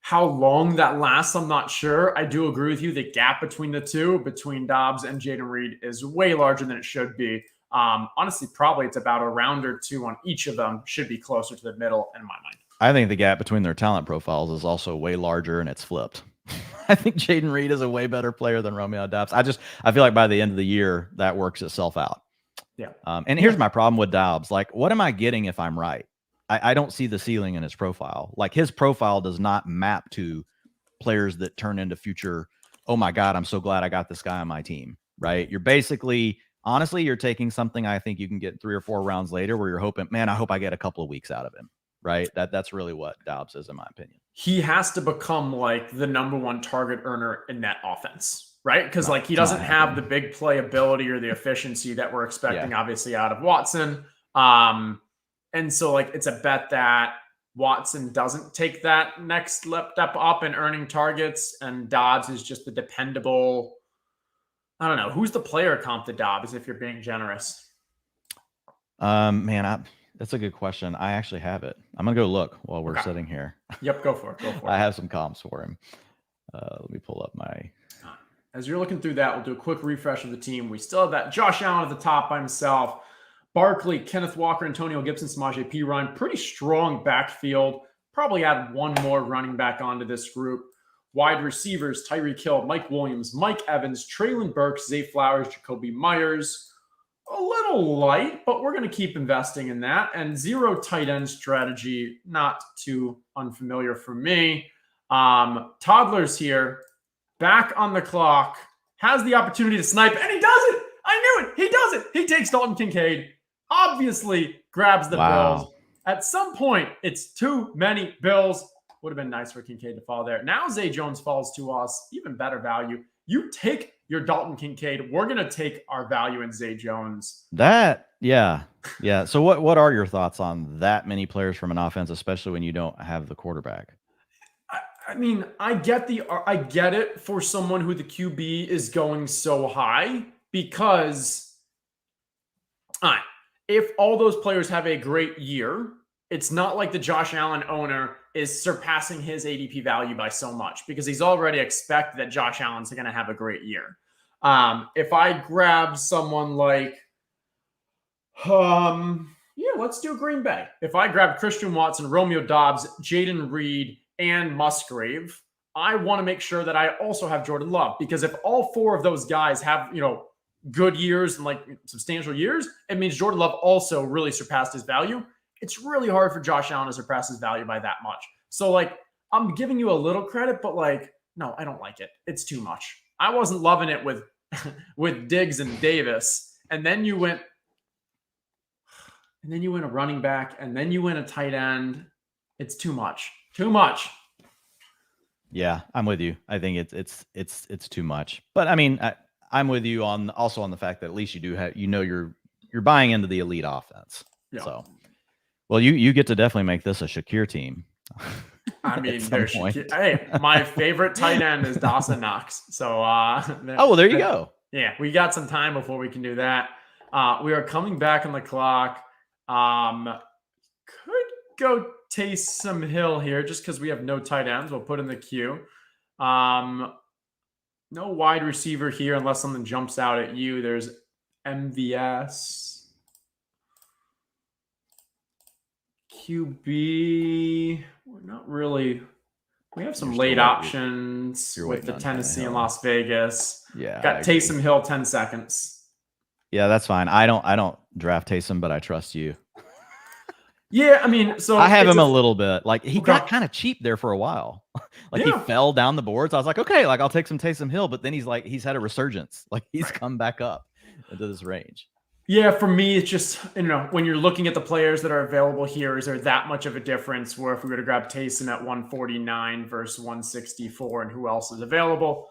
How long that lasts, I'm not sure. I do agree with you. The gap between the two, between Dobbs and Jaden Reed, is way larger than it should be. Honestly, probably it's about a round or 2 on each of them. Should be closer to the middle in my mind. I think the gap between their talent profiles is also way larger, and it's flipped. I think Jaden Reed is a way better player than Romeo Doubs. I feel like by the end of the year, that works itself out. Yeah. And here's my problem with Doubs. Like, what am I getting if I'm right? I don't see the ceiling in his profile. Like, his profile does not map to players that turn into future, oh my God, I'm so glad I got this guy on my team, right? You're basically, honestly, you're taking something I think you can get 3 or 4 rounds later where you're hoping, man, I hope I get a couple of weeks out of him, right? That's really what Doubs is, in my opinion. He has to become like the number 1 target earner in that offense, right? Because like he doesn't have the big playability or the efficiency that we're expecting, obviously, out of Watson. And so like it's a bet that Watson doesn't take that next step up in earning targets, and Dobbs is just the dependable. I don't know. Who's the player comp to Dobbs if you're being generous? That's a good question. I actually have it. I'm going to go look while we're sitting here. Yep, go for it. I have some comps for him. Let me pull up my... As you're looking through that, we'll do a quick refresh of the team. We still have that Josh Allen at the top by himself. Barkley, Kenneth Walker, Antonio Gibson, Samaje Perine. Pretty strong backfield. Probably add 1 more running back onto this group. Wide receivers, Tyreek Hill, Mike Williams, Mike Evans, Treylon Burks, Zay Flowers, Jacoby Myers. A little light, but we're going to keep investing in that. And 0 tight end strategy, not too unfamiliar for me. Toddler's here, back on the clock, has the opportunity to snipe, and he does it. I knew it. He does it. He takes Dalton Kincaid, obviously grabs the Bills. At some point, it's too many Bills. Would have been nice for Kincaid to fall there. Now Zay Jones falls to us, even better value. You take your Dalton Kincaid. We're going to take our value in Zay Jones. Yeah. So what are your thoughts on that many players from an offense, especially when you don't have the quarterback? I mean, I get it for someone who the QB is going so high, because if all those players have a great year, it's not like the Josh Allen owner is surpassing his ADP value by so much, because he's already expected that Josh Allen's going to have a great year. If I grab someone like, let's do Green Bay. If I grab Christian Watson, Romeo Doubs, Jaden Reed, and Musgrave, I want to make sure that I also have Jordan Love, because if all 4 of those guys have, good years and like substantial years, it means Jordan Love also really surpassed his value. It's really hard for Josh Allen to surpass his value by that much. So like, I'm giving you a little credit, but like, no, I don't like it. It's too much. I wasn't loving it with Diggs and Davis. And then you went a running back, and then you went a tight end. It's too much. Too much. Yeah, I'm with you. I think it's too much. But I mean, I'm with you on the fact that at least you do have, you're buying into the elite offense. Yeah. So, well, you get to definitely make this a Shakir team. I mean, hey, my favorite tight end is Dawson Knox. So, there you go. Yeah, we got some time before we can do that. We are coming back on the clock. Could go Taysom Hill here just because we have no tight ends. We'll put in the queue. No wide receiver here unless something jumps out at you. There's MVS. QB. We're not really. We have some late options with the Tennessee and Las Vegas. Yeah. Got Taysom Hill 10 seconds. Yeah, that's fine. I don't draft Taysom, but I trust you. Yeah, I mean, so I have him a little bit. Like he Okay. got kind of cheap there for a while. Like he Yeah. fell down the boards. I was like, okay, like I'll take some Taysom Hill, but then he's had a resurgence. Like he's Right. come back up into this range. Yeah, for me, it's just, when you're looking at the players that are available here, is there that much of a difference where if we were to grab Taysom at 149 versus 164 and who else is available?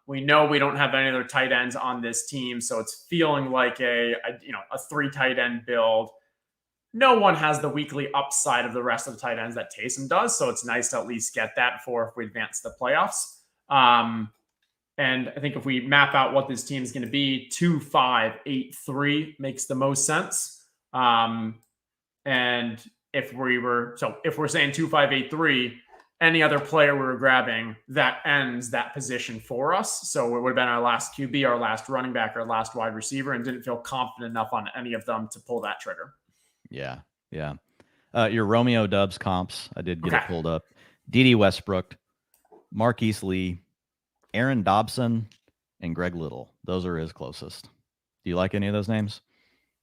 We know we don't have any other tight ends on this team, so it's feeling like a 3 tight end build. No one has the weekly upside of the rest of the tight ends that Taysom does, so it's nice to at least get that for if we advance the playoffs. And I think if we map out what this team is going to be, 2-5-8-3 makes the most sense. And if we're saying 2-5-8-3, any other player we were grabbing that ends that position for us. So it would have been our last QB, our last running back, our last wide receiver, and didn't feel confident enough on any of them to pull that trigger. Yeah. Your Romeo Dubs comps, I did get it pulled up. D.D. Westbrook, Marquise Lee, Aaron Dobson, and Greg Little. Those are his closest. Do you like any of those names?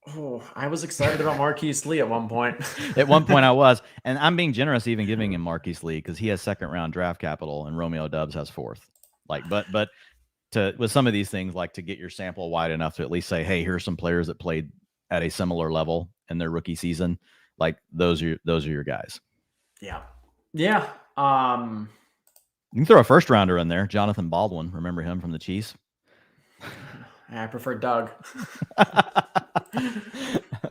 Oh, I was excited about Marquise Lee at one point. At one point I was. And I'm being generous even giving him Marquise Lee because he has second-round draft capital and Romeo Dubs has fourth. Like, but with some of these things, like to get your sample wide enough to at least say, hey, here's some players that played at a similar level in their rookie season. Like those are your guys. Yeah. You can throw a first rounder in there. Jonathan Baldwin. Remember him from the Chiefs? I prefer Doug. I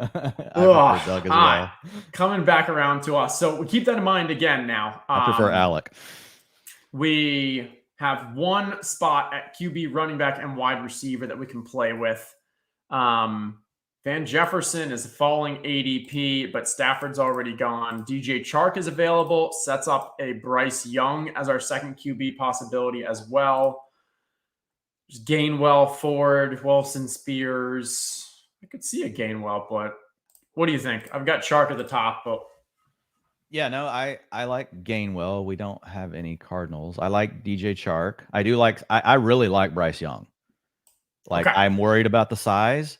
prefer Doug as well. Coming back around to us. So we keep that in mind again now. I prefer Alec. We have one spot at QB, running back, and wide receiver that we can play with. Van Jefferson is falling ADP, but Stafford's already gone. DJ Chark is available, sets up a Bryce Young as our second QB possibility as well. There's Gainwell, Ford, Wilson, Spears. I could see a Gainwell, but what do you think? I've got Chark at the top, but yeah, no, I like Gainwell. We don't have any Cardinals. I like DJ Chark. I really like Bryce Young. I'm worried about the size.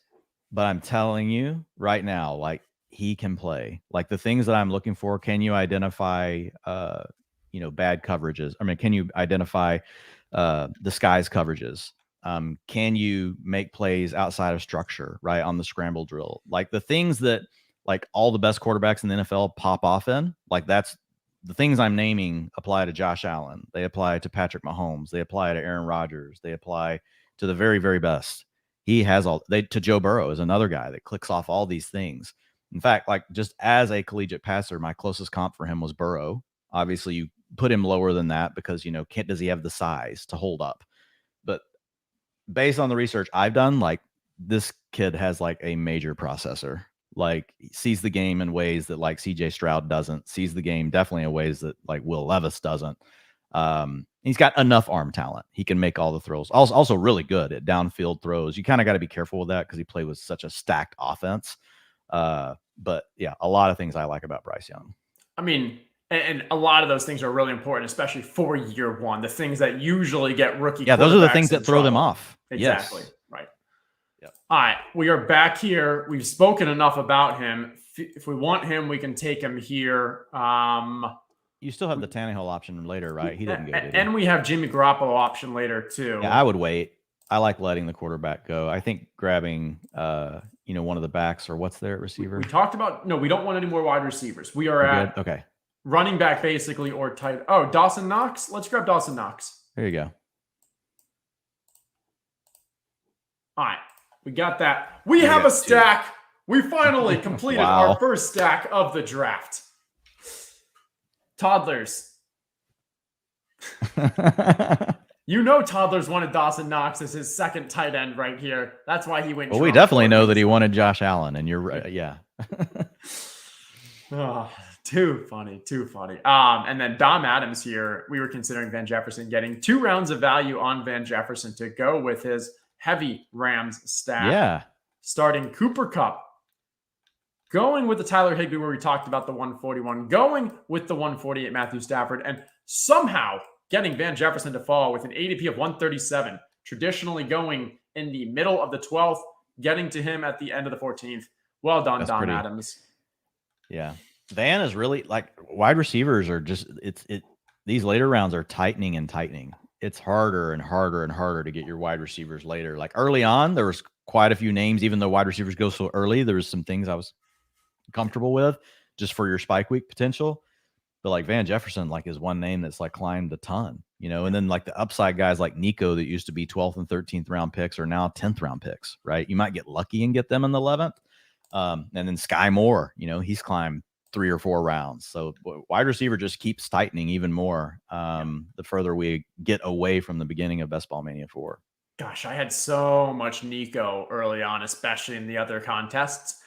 But I'm telling you right now, like he can play. Like the things that I'm looking for, can you identify, bad coverages? I mean, can you identify disguise coverages? Can you make plays outside of structure, right, on the scramble drill? Like the things that like all the best quarterbacks in the NFL pop off in, like that's the things I'm naming apply to Josh Allen. They apply to Patrick Mahomes. They apply to Aaron Rodgers. They apply to the very, very best. He has to Joe Burrow is another guy that clicks off all these things. In fact, like just as a collegiate passer, my closest comp for him was Burrow. Obviously, you put him lower than that because, does he have the size to hold up? But based on the research I've done, like this kid has like a major processor. Like he sees the game in ways that like CJ Stroud doesn't, sees the game definitely in ways that like Will Levis doesn't. He's got enough arm talent. He can make all the throws. Also really good at downfield throws. You kind of got to be careful with that because he played with such a stacked offense. But yeah, a lot of things I like about Bryce Young. I mean, and a lot of those things are really important, especially for year one. The things that usually get rookie. Yeah, those are the things that throw them off. Exactly. Yes. Right. Yep. All right. We are back here. We've spoken enough about him. If we want him, we can take him here. You still have the Tannehill option later, right? He didn't go. And we have Jimmy Garoppolo option later too. Yeah, I would wait. I like letting the quarterback go. I think grabbing, one of the backs or what's their receiver. We talked about, no, we don't want any more wide receivers. We're at okay. Running back basically or tight. Oh, Dawson Knox. Let's grab Dawson Knox. There you go. All right. We got that. We have a stack. We finally completed our first stack of the draft. Toddlers. Toddlers wanted Dawson Knox as his second tight end right here. That's why he went. Well, we definitely know that he wanted Josh Allen, and you're right. Yeah. Oh, too funny. And then Dom Adams here. We were considering Van Jefferson, getting 2 rounds of value on Van Jefferson to go with his heavy Rams stack. Yeah. Starting Cooper Kupp. Going with the Tyler Higbee where we talked about the 141. Going with the 148 Matthew Stafford. And somehow getting Van Jefferson to fall with an ADP of 137. Traditionally going in the middle of the 12th. Getting to him at the end of the 14th. Well done, Dom Adams. Yeah. Van is really like wide receivers are just these later rounds are tightening and tightening. It's harder and harder and harder to get your wide receivers later. Like early on, there was quite a few names, even though wide receivers go so early, there was some things I was comfortable with just for your spike week potential. But like Van Jefferson, like is one name that's like climbed a ton, you know, and then like the upside guys like Nico that used to be 12th and 13th round picks are now 10th round picks, right? You might get lucky and get them in the 11th. And then Sky Moore, you know, he's climbed 3 or 4 rounds. So wide receiver just keeps tightening even more the further we get away from the beginning of Best Ball Mania 4. Gosh, I had so much Nico early on, especially in the other contests,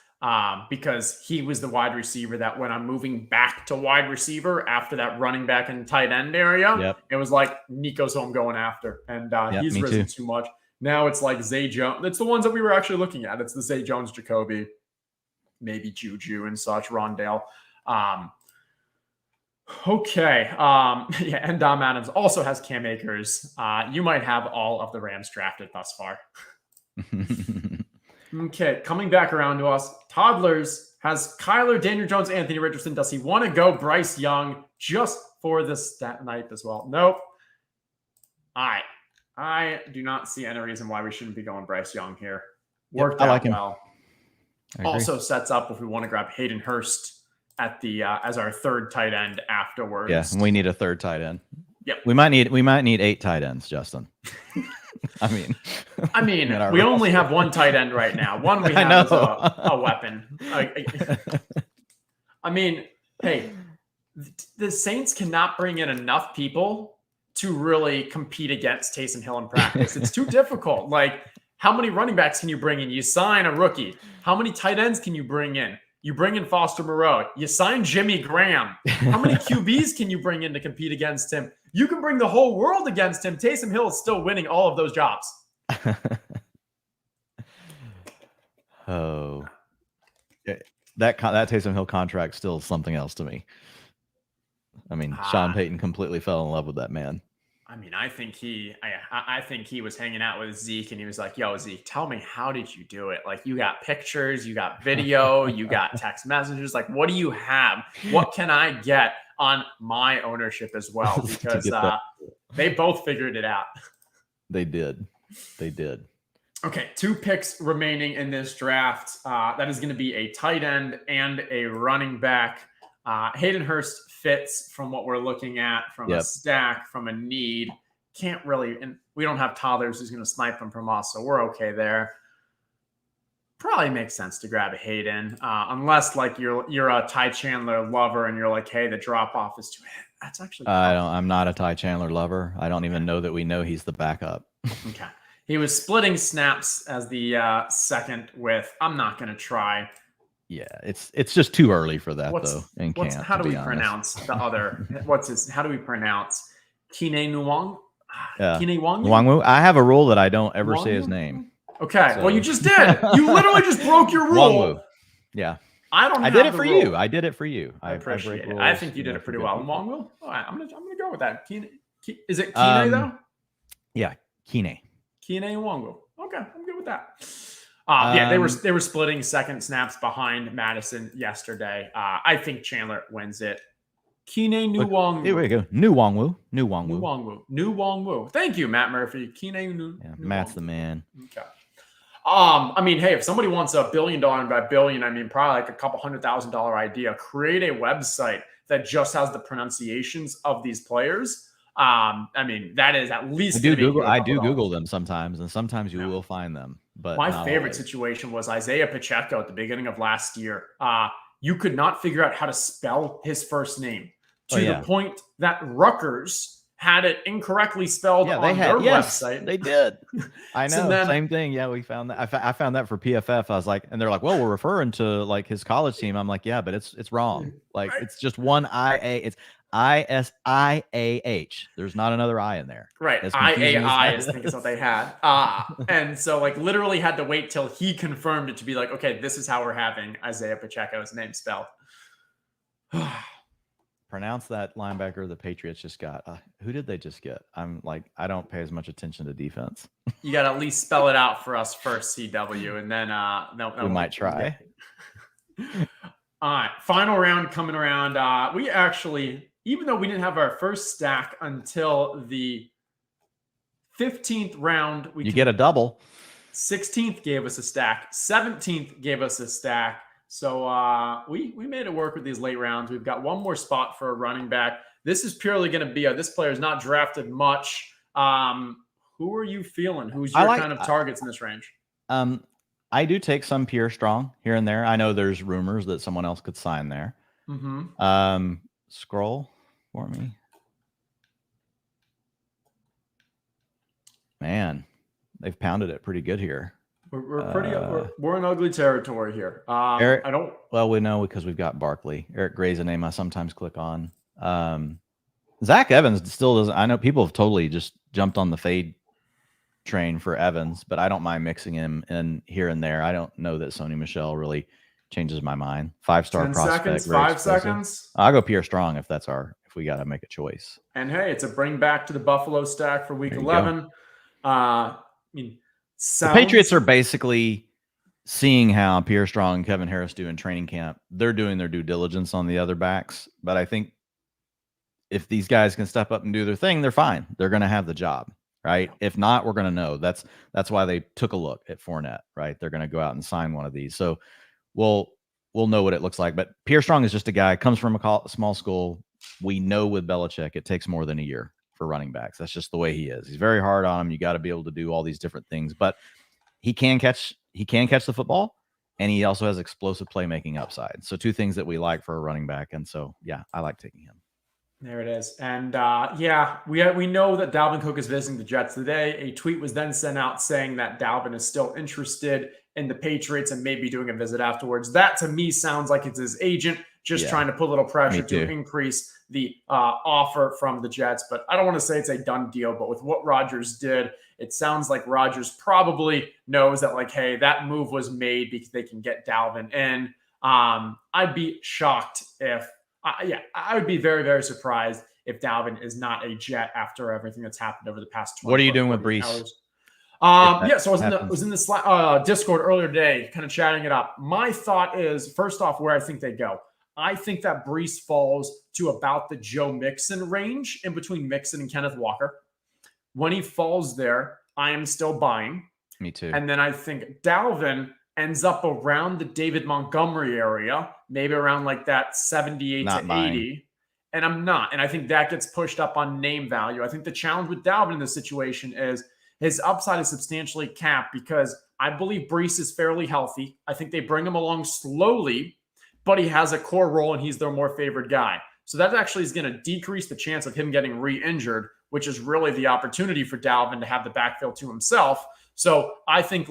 because he was the wide receiver that when I'm moving back to wide receiver after that running back and tight end area, it was like Nico's who I'm going after. And he's risen too much. Now it's like Zay Jones. It's the ones that we were actually looking at. It's the Zay Jones, Jacoby, maybe Juju and such, Rondale. Okay. Yeah, and Dom Adams also has Cam Akers. You might have all of the Rams drafted thus far. Okay, coming back around to us. Toddlers has Kyler, Daniel Jones, Anthony Richardson. Does he want to go Bryce Young just for the stat night as well? Nope. I do not see any reason why we shouldn't be going Bryce Young here. Worked out well. Also sets up if we want to grab Hayden Hurst at the as our third tight end afterwards. Yeah, we need a third tight end. Yep. We might need 8 tight ends, Justin. I mean, we only have one tight end right now. One we have is a weapon. I mean, hey, the Saints cannot bring in enough people to really compete against Taysom Hill in practice. It's too difficult. Like, how many running backs can you bring in? You sign a rookie. How many tight ends can you bring in? You bring in Foster Moreau. You sign Jimmy Graham. How many QBs can you bring in to compete against him? You can bring the whole world against him. Taysom Hill is still winning all of those jobs. Oh, that Taysom Hill contract still is something else to me. I mean, Sean Payton completely fell in love with that man. I mean, I think he was hanging out with Zeke and he was like, yo, Zeke, tell me, how did you do it? Like, you got pictures, you got video, you got text messages. Like, what do you have? What can I get on my ownership as well? Because they both figured it out. They did. Okay, 2 picks remaining in this draft. That is going to be a tight end and a running back. Hayden Hurst fits from what we're looking at, from a stack, from a need. Can't really, and we don't have Toddlers who's going to snipe them from us, so we're okay there. Probably makes sense to grab a Hayden, unless like you're a Ty Chandler lover and you're like, hey, the drop off is too. That's actually. I'm not a Ty Chandler lover. I don't even know that we know he's the backup. Okay, he was splitting snaps as the second with. I'm not going to try. Yeah, it's just too early for that though. In camp, how do we pronounce the other? How do we pronounce Kine Nwang? Kine Nwangwu. I have a rule that I don't ever say his name. Okay, well you just did. You literally just broke your rule. Nwangwu. Yeah, I did it for you. I did it for you. I appreciate it. I think you did it pretty well. Nwangwu. All right, I'm gonna go with that. Is it Kine though? Yeah, Kine Nwangwu. Okay, I'm good with that. Yeah, they were splitting second snaps behind Madison yesterday. I think Chandler wins it. Kine Nwangwu. Here we go. Nwangwu. Thank you, Matt Murphy. Matt's the man. Okay. I mean, hey, if somebody wants $1 billion, and by billion, I mean probably like a couple $100,000 idea, create a website that just has the pronunciations of these players. I mean, that is at least. I do Google them sometimes, and sometimes you will find them. But my favorite situation was Isaiah Pacheco at the beginning of last year. You could not figure out how to spell his first name to the point that Rutgers had it incorrectly spelled on their website. They did. I know. Same thing. Yeah, we found that. I found that for PFF. I was like, and they're like, well, we're referring to like his college team. I'm like, yeah, but it's wrong. Like it's just one IA. It's ISIAH. There's not another I in there. Right. IAI, I think is what they had. And so like literally had to wait till he confirmed it to be like, okay, this is how we're having Isaiah Pacheco's name spelled. Pronounce that linebacker the Patriots just got. Who did they just get? I'm like, I don't pay as much attention to defense. You got to at least spell it out for us first, CW, and then we might try. All right, final round coming around. We actually, even though we didn't have our first stack until the 15th round, You get a double. 16th gave us a stack. 17th gave us a stack. So we made it work with these late rounds. We've got one more spot for a running back. This is purely going to be this player is not drafted much. Who are you feeling? Who's your kind of targets in this range? I do take some Pierre Strong here and there. I know there's rumors that someone else could sign there. Mm-hmm. Scroll for me. Man, they've pounded it pretty good here. We're in ugly territory here. Eric, I don't. Well, we know because we've got Barkley. Eric Gray's a name I sometimes click on. Zach Evans still doesn't. I know people have totally just jumped on the fade train for Evans, but I don't mind mixing him in here and there. I don't know that Sony Michel really changes my mind. 5-star prospect. 5 seconds. I'll go Pierre Strong if we got to make a choice. And hey, it's a bring back to the Buffalo stack for week 11. I mean, the Patriots are basically seeing how Pierre Strong and Kevin Harris do in training camp. They're doing their due diligence on the other backs, but I think if these guys can step up and do their thing, they're fine. They're going to have the job, right? If not, we're going to know. That's why they took a look at Fournette, right? They're going to go out and sign one of these. So we'll know what it looks like. But Pierre Strong is just a guy, comes from a small school. We know with Belichick, it takes more than a year for running backs. That's just the way he is. He's very hard on him. You got to be able to do all these different things, but he can catch the football, and he also has explosive playmaking upside. So two things that we like for a running back. And so, yeah, I like taking him. There it is. And we know that Dalvin Cook is visiting the Jets today. A tweet was then sent out saying that Dalvin is still interested in the Patriots and maybe doing a visit afterwards. That to me sounds like it's his agent just trying to put a little pressure to increase the offer from the Jets. But I don't want to say it's a done deal, but with what Rodgers did, it sounds like Rodgers probably knows that, like, hey, that move was made because they can get Dalvin in. I'd be shocked if I would be very, very surprised if Dalvin is not a Jet after everything that's happened over the past 24 What are you doing with Brees? So I was in the Discord earlier today, kind of chatting it up. My thought is, first off, where I think they go. I think that Brees falls to about the Joe Mixon range, in between Mixon and Kenneth Walker. When he falls there, I am still buying. Me too. And then I think Dalvin ends up around the David Montgomery area, maybe around like that 78 to 80. And I'm not. And I think that gets pushed up on name value. I think the challenge with Dalvin in this situation is his upside is substantially capped because I believe Brees is fairly healthy. I think they bring him along slowly, but he has a core role and he's their more favored guy. So that actually is going to decrease the chance of him getting re-injured, which is really the opportunity for Dalvin to have the backfield to himself. So I think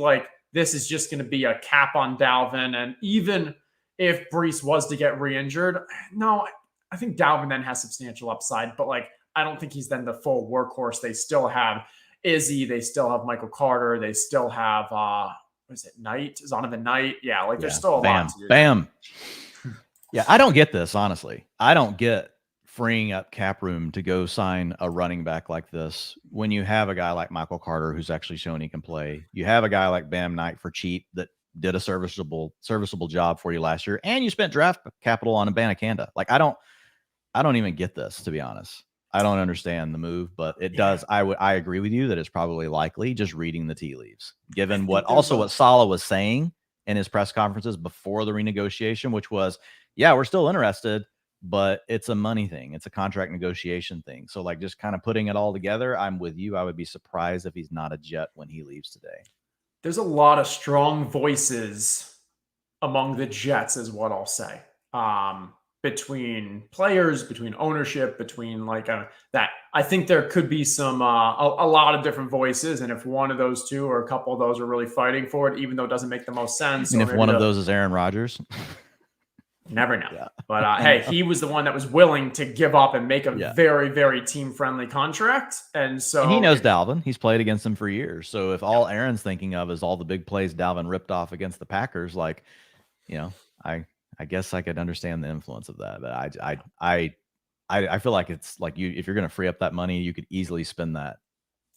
this is just going to be a cap on Dalvin. And even if Brees was to get re-injured, no, I think Dalvin then has substantial upside. But I don't think he's then the full workhorse. They still have Izzy. They still have Michael Carter. They still have, Knight? Zonovan Knight? Yeah, there's still a lot to do. Bam. Yeah, I don't get this, honestly. I don't get freeing up cap room to go sign a running back like this when you have a guy like Michael Carter who's actually shown he can play. You have a guy like Bam Knight for cheap that did a serviceable job for you last year, and you spent draft capital on a Abanikanda. I don't even get this, to be honest. I don't understand the move, but it does. I agree with you that it's probably likely, just reading the tea leaves, given what Saleh was saying in his press conferences before the renegotiation, which was, yeah, we're still interested, but it's a money thing. It's a contract negotiation thing. So just kind of putting it all together, I'm with you. I would be surprised if he's not a Jet when he leaves today. There's a lot of strong voices among the Jets is what I'll say. Between players, between ownership, between that. I think there could be some, a lot of different voices. And if one of those two or a couple of those are really fighting for it, even though it doesn't make the most sense. And if one of those is Aaron Rodgers. Never know. Yeah. But hey, he was the one that was willing to give up and make a very, very team-friendly contract. And he knows Dalvin. He's played against him for years. So if all Aaron's thinking of is all the big plays Dalvin ripped off against the Packers, I guess I could understand the influence of that. But I feel like it's if you're going to free up that money, you could easily spend that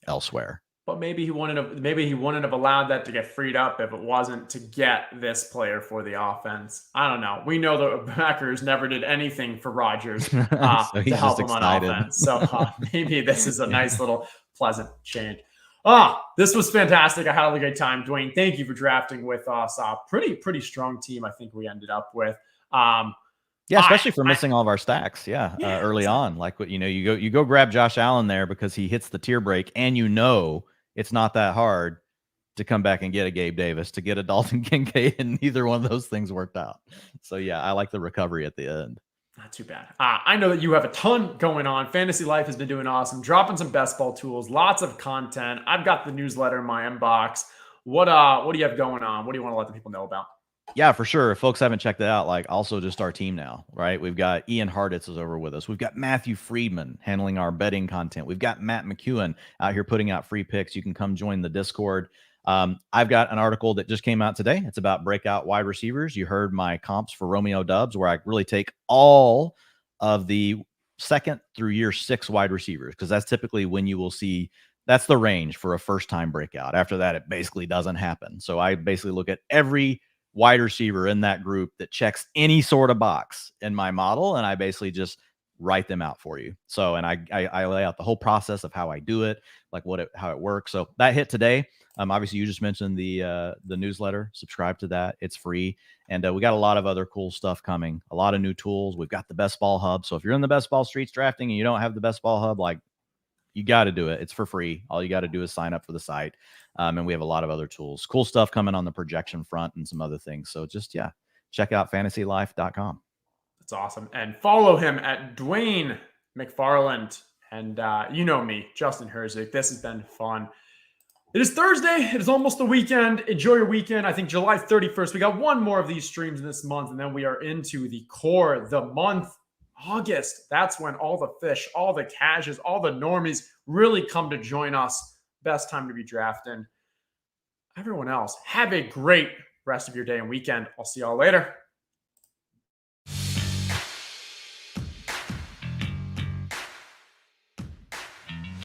elsewhere. But maybe he wouldn't have allowed that to get freed up if it wasn't to get this player for the offense. I don't know. We know the Packers never did anything for Rodgers So to he's just help him on excited. offense. So maybe this is a Yeah. nice little pleasant change. This was fantastic. I had a really great time. Dwayne, thank you for drafting with us. Pretty strong team I think we ended up with. Yeah, especially for missing all of our stacks. Yeah, Yeah, early exactly. on, like what you go grab Josh Allen there because he hits the tier break, and it's not that hard to come back and get a Gabe Davis, to get a Dalton Kincaid, and neither one of those things worked out. So yeah, I like the recovery at the end. Not too bad. I know that you have a ton going on. Fantasy Life has been doing awesome, dropping some best ball tools, lots of content. I've got the newsletter in my inbox. What do you have going on? What do you want to let the people know about? Yeah, for sure. If folks haven't checked it out, like also just our team now, right? We've got Ian Harditz is over with us. We've got Matthew Friedman handling our betting content. We've got Matt McEwen out here putting out free picks. You can come join the Discord. I've got an article that just came out today. It's about breakout wide receivers. You heard my comps for Romeo Dubs, where I really take all of the second through year 6 wide receivers, because that's typically when you will see that's the range for a first time breakout. After that, it basically doesn't happen. So I basically look at every wide receiver in that group that checks any sort of box in my model, and I basically just write them out for you. So, and I lay out the whole process of how I do it, like how it works. So that hit today. Obviously, you just mentioned the newsletter. Subscribe to that; it's free, and we got a lot of other cool stuff coming. A lot of new tools. We've got the Best Ball Hub. So if you're in the Best Ball Streets drafting and you don't have the Best Ball Hub, like, you got to do it. It's for free. All you got to do is sign up for the site. And we have a lot of other tools, cool stuff coming on the projection front and some other things. So just, yeah, check out fantasylife.com. That's awesome. And follow him at Dwayne McFarland. And you know me, Justin Herzig. This has been fun. It is Thursday. It is almost the weekend. Enjoy your weekend. I think July 31st. We got one more of these streams in this month, and then we are into the core, the month, August. That's when all the fish, all the cashes, all the normies really come to join us. Best time to be drafting. Everyone else, have a great rest of your day and weekend. I'll see y'all later.